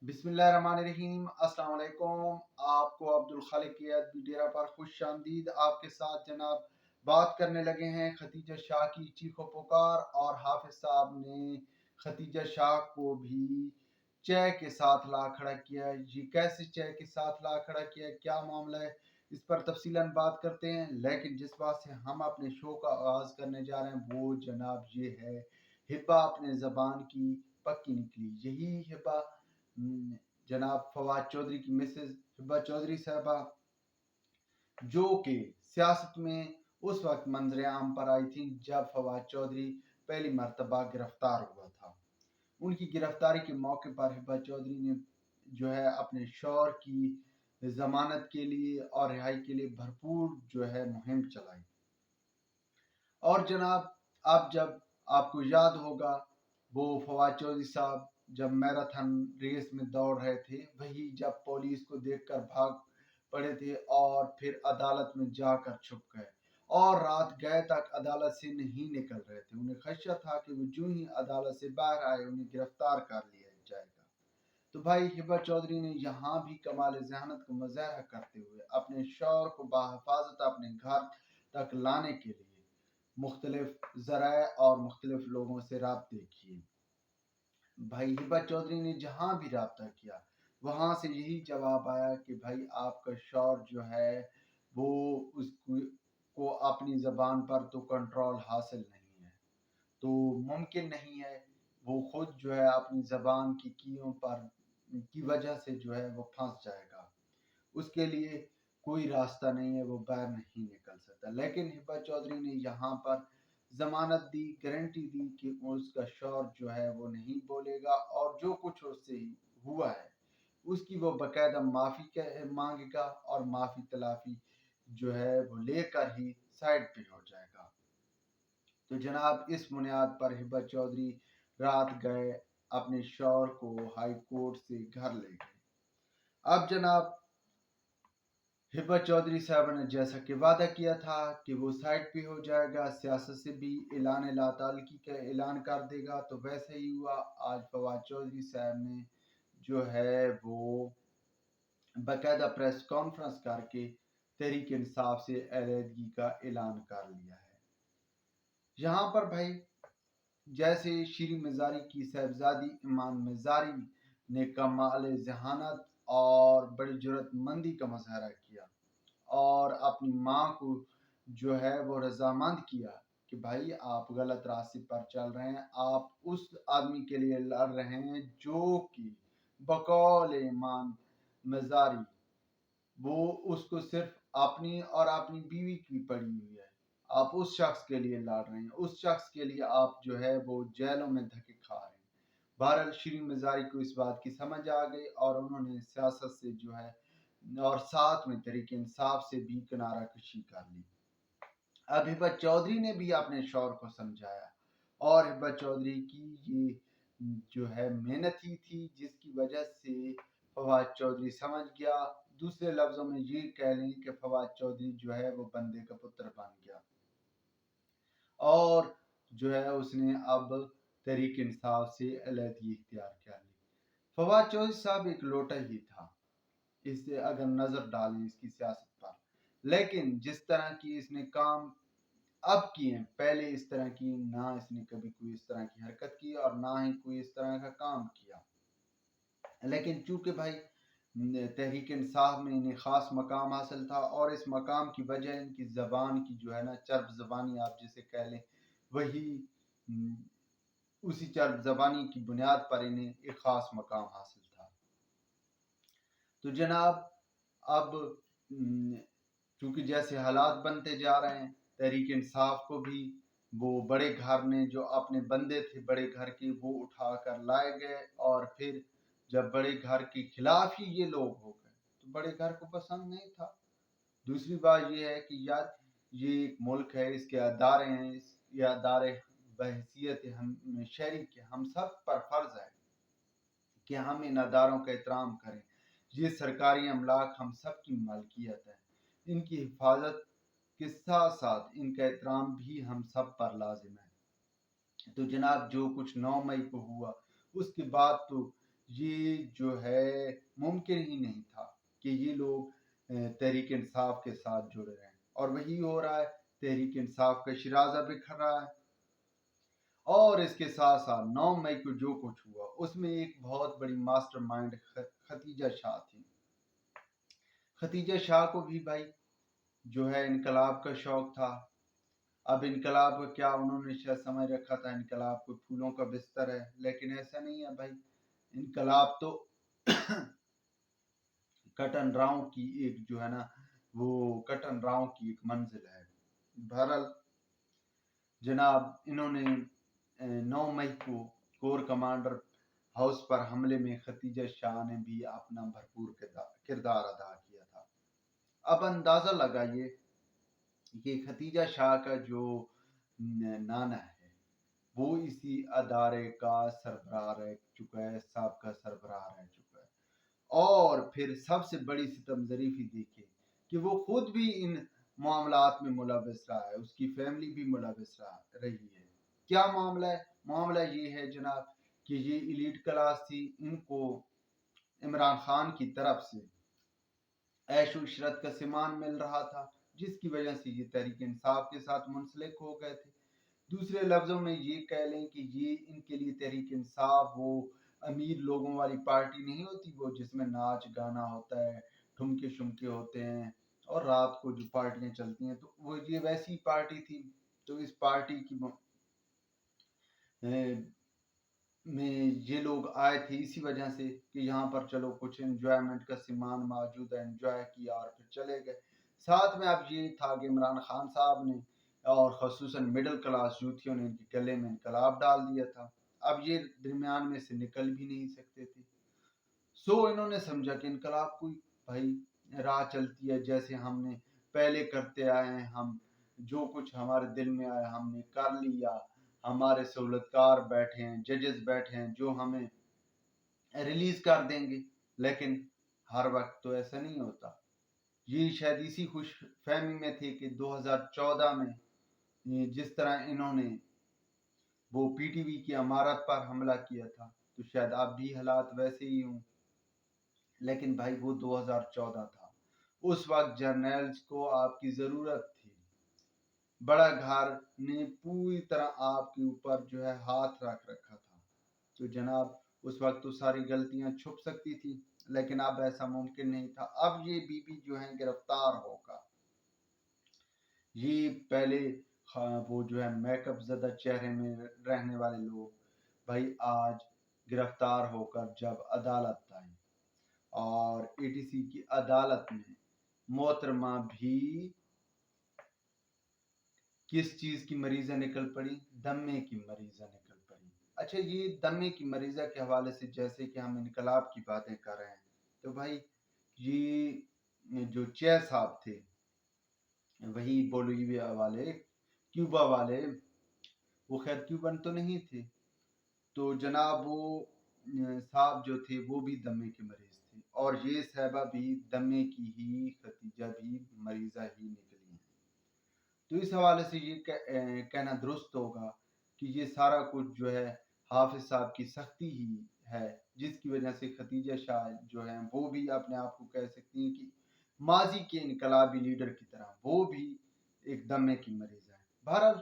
बिस्मिल्लाहिर्रहमानिर्रहीम। अस्सलाम वालेकुम। आपको अब्दुल खालिक की वीडियो पर खुश आमदीद। आपके साथ जनाब बात करने लगे हैं खतीजा शाह की चीखो पुकार, और हाफिज साहब ने खतीजा शाह को भी चय के साथ ला खड़ा किया। ये कैसे चय के साथ ला खड़ा किया, क्या मामला है, इस पर तफसीलन बात करते हैं। लेकिन जिस बात से हम अपने शो का आगाज करने जा रहे हैं वो जनाब ये है, हिब्बा अपने ज़बान की पक्की निकली। यही हिब्बा जनाब फवाद चौधरी की मिसेज हिब्बा चौधरी साहबा, जो कि सियासत में उस वक्त मंजर आम पर आई थी जब फवाद चौधरी पहली मरतबा गिरफ्तार हुआ था। उनकी गिरफ्तारी के मौके पर हिब्बा चौधरी ने जो है अपने शौहर की जमानत के लिए और रिहाई के लिए भरपूर जो है मुहिम चलाई। और जनाब अब जब आपको याद होगा, वो फवाद चौधरी साहब जब मैराथन रेस में दौड़ रहे थे, वही जब पुलिस को देखकर भाग पड़े थे और फिर अदालत में जाकर छुप गए, और रात गए तक अदालत से नहीं निकल रहे थे। उन्हें खदशा था कि वो जो ही अदालत से बाहर आए उन्हें गिरफ्तार कर लिया जाएगा। तो भाई हिब्बा चौधरी ने यहाँ भी कमाल जहानत को मुजाहरा करते हुए अपने शौहर को बाहिफाजत अपने घर तक लाने के लिए मुख्तलिफ ज़राए और मुख्तलिफ लोगों से राब्ते किए। भाई हिब्बा चौधरी ने जहाँ भी राब्ता किया वहाँ से यही जवाब आया कि भाई आपका शौहर जो है वो उसको अपनी ज़बान पर तो कंट्रोल हासिल नहीं है, तो मुमकिन नहीं है वो खुद जो है अपनी ज़बान की कीयों पर की वजह से जो है वो फंस जाएगा। उसके लिए कोई रास्ता नहीं है, वो बाहर नहीं निकल सकता। लेकिन हिब्बा चौधरी ने यहाँ पर जमानत दी, गारंटी दी कि उसका शौहर जो है वो नहीं बोलेगा, और जो कुछ उससे हुआ है उसकी वो बाकायदा माफ़ी मांगेगा, और माफ़ी तलाफी जो है वो लेकर ही साइड पे हो जाएगा। तो जनाब इस बुनियाद पर हिब्बा चौधरी रात गए अपने शौहर को हाई कोर्ट से घर ले गए। अब जनाब हिब्बा चौधरी साहब ने जैसा कि वादा किया था कि वो साइड पे हो जाएगा, सियासत से भी ऐलान लाताल्लुकी का ऐलान कर देगा, तो वैसे ही हुआ। आज फवाद चौधरी साहब ने जो है वो बाकायदा प्रेस कॉन्फ्रेंस करके तहरीक इंसाफ से अलहदगी का ऐलान कर लिया है। यहाँ पर भाई जैसे शीरी मज़ारी की साहबजादी ईमान मज़ारी ने कमाल जहानत और बड़ी जुर्रतमंदी का मुजाहरा किया और अपनी माँ को जो है वो रजामंद किया कि भाई आप गलत रास्ते पर चल रहे हैं, आप उस आदमी के लिए लड़ रहे हैं जो कि बकौल ईमान मज़ारी वो उसको सिर्फ अपनी और अपनी बीवी की पड़ी हुई है। आप उस शख्स के लिए लड़ रहे हैं, उस शख्स के लिए आप जो है वो जेलों में धक्के खा रहे हैं। बहरहाल शीरी मज़ारी को इस बात की समझ आ गई और उन्होंने सियासत से जो है और साथ में तरीके इंसाफ से भी किनारा कशी कर ली। अब हिब्बा चौधरी ने भी अपने शौहर को समझाया, और हिब्बा चौधरी की ये जो है मेहनत ही थी जिसकी वजह से फवाद चौधरी समझ गया। दूसरे लफ्जों में ये कह लें कि फवाद चौधरी जो है वो बंदे का पुत्र बन गया, और जो है उसने अब तहरीक इंसाफ से अलहदगी इख्तियार कर ली। फवाद चौधरी साहब एक लोटा ही था, इससे अगर नजर डालें इसकी सियासत पर, लेकिन जिस तरह की इसने काम अब किए, पहले इस तरह की ना इसने कभी कोई इस तरह की हरकत की और ना ही कोई इस तरह का काम किया। लेकिन चूंकि भाई तहरीक इंसाफ में इन्हें खास मकाम हासिल था, और इस मकाम की वजह इनकी जबान की जो है ना चर्ब जबानी आप जिसे कह लें, वही उसी चर्ब जबानी की बुनियाद पर इन्हें एक खास मकाम हासिल था। तो जनाब अब क्योंकि जैसे हालात बनते जा रहे हैं, तहरीक इंसाफ को भी वो बड़े घर ने जो अपने बंदे थे बड़े घर के वो उठा कर लाए गए, और फिर जब बड़े घर के खिलाफ ही ये लोग हो गए तो बड़े घर को पसंद नहीं था। दूसरी बात ये है कि यार ये एक मुल्क है, इसके अदारे हैं, ये अदारे बहैसियत हम शहरी के हम सब पर फर्ज है कि हम इन अदारों का एहतराम करें। ये सरकारी अमलाक हम सब की मलकियत है, इनकी हिफाजत के साथ साथ इनका एहतराम भी हम सब पर लाजिम है। तो जनाब जो कुछ 9 मई को हुआ उसके बाद तो یہ جو ہے ممکن ہی نہیں تھا کہ یہ لوگ تحریک انصاف کے ساتھ جڑے رہیں، اور وہی ہو رہا ہے۔ تحریک انصاف کا شرازہ بکھر رہا ہے، اور اس کے ساتھ ساتھ 9 مئی کو جو کچھ ہوا اس میں ایک بہت بڑی ماسٹر مائنڈ ختیجہ شاہ تھی۔ ختیجہ شاہ کو بھی بھائی جو ہے انقلاب کا شوق تھا۔ اب انقلاب کا کیا انہوں نے شاید سمجھ رکھا تھا انقلاب کو پھولوں کا بستر ہے، لیکن ایسا نہیں ہے بھائی۔ انقلاب تو کٹن راؤں کی ایک جو ہے نا وہ کٹن راؤں کی ایک منزل ہے۔ بہرحال جناب انہوں نے 9 مئی کو کور کمانڈر ہاؤس پر حملے میں ختیجہ شاہ نے بھی اپنا بھرپور کردار ادا کیا تھا۔ اب اندازہ لگائیے کہ ختیجہ شاہ کا جو نانا ہے وہ اسی ادارے کا سربراہ رہ چکا ہے، سابقہ سربراہ رہ چکا ہے، اور پھر سب سے بڑی ستم ظریفی دیکھے کہ وہ خود بھی ان معاملات میں ملوث رہا ہے، اس کی فیملی بھی ملوث رہی ہے۔ کیا معاملہ ہے؟ معاملہ یہ ہے جناب کہ یہ ایلیٹ کلاس تھی، ان کو عمران خان کی طرف سے عیش و عشرت کا سامان مل رہا تھا، جس کی وجہ سے یہ تحریک انصاف کے ساتھ منسلک ہو گئے تھے۔ دوسرے لفظوں میں یہ کہہ لیں کہ یہ ان کے لیے تحریک انصاف وہ امیر لوگوں والی پارٹی نہیں ہوتی، وہ جس میں ناچ گانا ہوتا ہے، ٹھمکے شمکے ہوتے ہیں، اور رات کو جو پارٹیاں چلتی ہیں، تو وہ یہ ویسی پارٹی تھی۔ تو اس پارٹی کی میں یہ لوگ آئے تھے اسی وجہ سے کہ یہاں پر چلو کچھ انجوائمنٹ کا سامان موجود ہے، انجوائے کیا اور پھر چلے گئے۔ ساتھ میں اب یہ تھا کہ عمران خان صاحب نے اور خصوصاً مڈل کلاس یوتھیوں نے ان کے گلے میں انقلاب ڈال دیا تھا۔ اب یہ درمیان میں سے نکل بھی نہیں سکتے تھے، سو انہوں نے سمجھا کہ انقلاب کوئی بھائی راہ چلتی ہے، جیسے ہم نے پہلے کرتے آئے ہیں، ہم جو کچھ ہمارے دل میں آیا ہم نے کر لیا، ہمارے سہولتکار بیٹھے ہیں، ججز بیٹھے ہیں جو ہمیں ریلیز کر دیں گے، لیکن ہر وقت تو ایسا نہیں ہوتا۔ یہ شاید اسی خوش فہمی میں تھے کہ 2014 میں جس طرح انہوں نے وہ پی ٹی وی کی عمارت پر حملہ کیا تھا، تو شاید اب بھی حالات ویسے ہی ہوں، لیکن بھائی وہ 2014 تھا، اس وقت جرنیلز کو آپ کی ضرورت تھی۔ بڑا گھر نے پوری طرح آپ کے اوپر جو ہے ہاتھ رکھ رکھا تھا، تو جناب اس وقت تو ساری غلطیاں چھپ سکتی تھی، لیکن اب ایسا ممکن نہیں تھا۔ اب یہ بی بی جو ہیں گرفتار ہوگا، یہ پہلے وہ جو ہے میک اپ زدہ چہرے میں رہنے والے لوگ بھائی آج گرفتار ہو کر جب عدالت آئی، اور اے ٹی سی کی عدالت میں محترمہ بھی کس چیز کی مریضہ نکل پڑی؟ دمے کی مریضہ نکل پڑی۔ اچھا، یہ دمے کی مریضہ کے حوالے سے جیسے کہ ہم انقلاب کی باتیں کر رہے ہیں، تو بھائی یہ جو چے صاحب تھے، وہی بولیویا والے، کیوبا والے، وہ خیر کیوبن تو نہیں تھے، تو جناب وہ صاحب جو تھے وہ بھی دمے کے مریض تھے، اور یہ صاحبہ بھی دمے کی ہی، ختیجہ بھی مریضہ ہی نکلی ہیں۔ تو اس حوالے سے یہ کہنا درست ہوگا کہ یہ سارا کچھ جو ہے حافظ صاحب کی سختی ہی ہے، جس کی وجہ سے ختیجہ شاہ جو ہیں وہ بھی اپنے آپ کو کہہ سکتی ہیں کہ ماضی کے انقلابی لیڈر کی طرح وہ بھی ایک دمے کی مریض ہے۔ بہرحال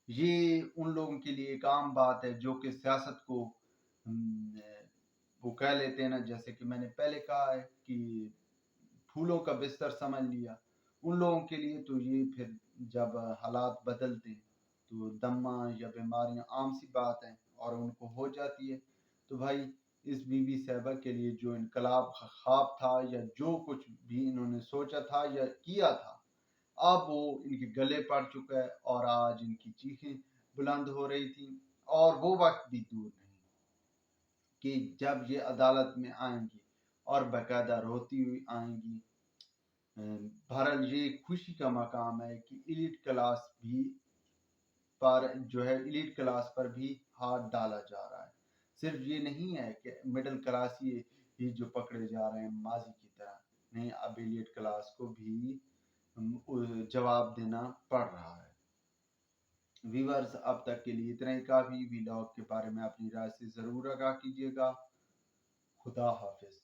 یہ ان لوگوں کے لیے ایک عام بات ہے جو کہ سیاست کو وہ کہہ لیتے ہیں نا، جیسے کہ میں نے پہلے کہا ہے کہ پھولوں کا بستر سمجھ لیا۔ ان لوگوں کے لیے تو یہ پھر جب حالات بدلتے ہیں تو دمہ یا بیماریاں عام سی بات ہیں اور ان کو ہو جاتی ہے۔ تو بھائی اس بی بی صاحبہ کے لیے جو انقلاب خواب تھا یا جو کچھ بھی انہوں نے سوچا تھا یا کیا تھا، اب وہ ان کے گلے پڑ چکا ہے، اور آج ان کی چیخیں بلند ہو رہی تھی، اور وہ وقت بھی دور نہیں کہ جب یہ عدالت میں آئیں گی اور باقاعدہ روتی ہوئی آئیں گی۔ بہرحال یہ خوشی کا مقام ہے کہ ایلیٹ کلاس بھی پر جو ہے ایلیٹ کلاس پر بھی ہاتھ ڈالا جا رہا ہے۔ صرف یہ نہیں ہے کہ مڈل کلاس ہی جو پکڑے جا رہے ہیں ماضی کی طرح، نہیں، اب ایلیٹ کلاس کو بھی جواب دینا پڑ رہا ہے۔ व्यूअर्स अब तक के लिए इतना ही काफ़ी। व्लॉग के बारे में अपनी राय से ज़रूर आगाह कीजिएगा। खुदा हाफिज़।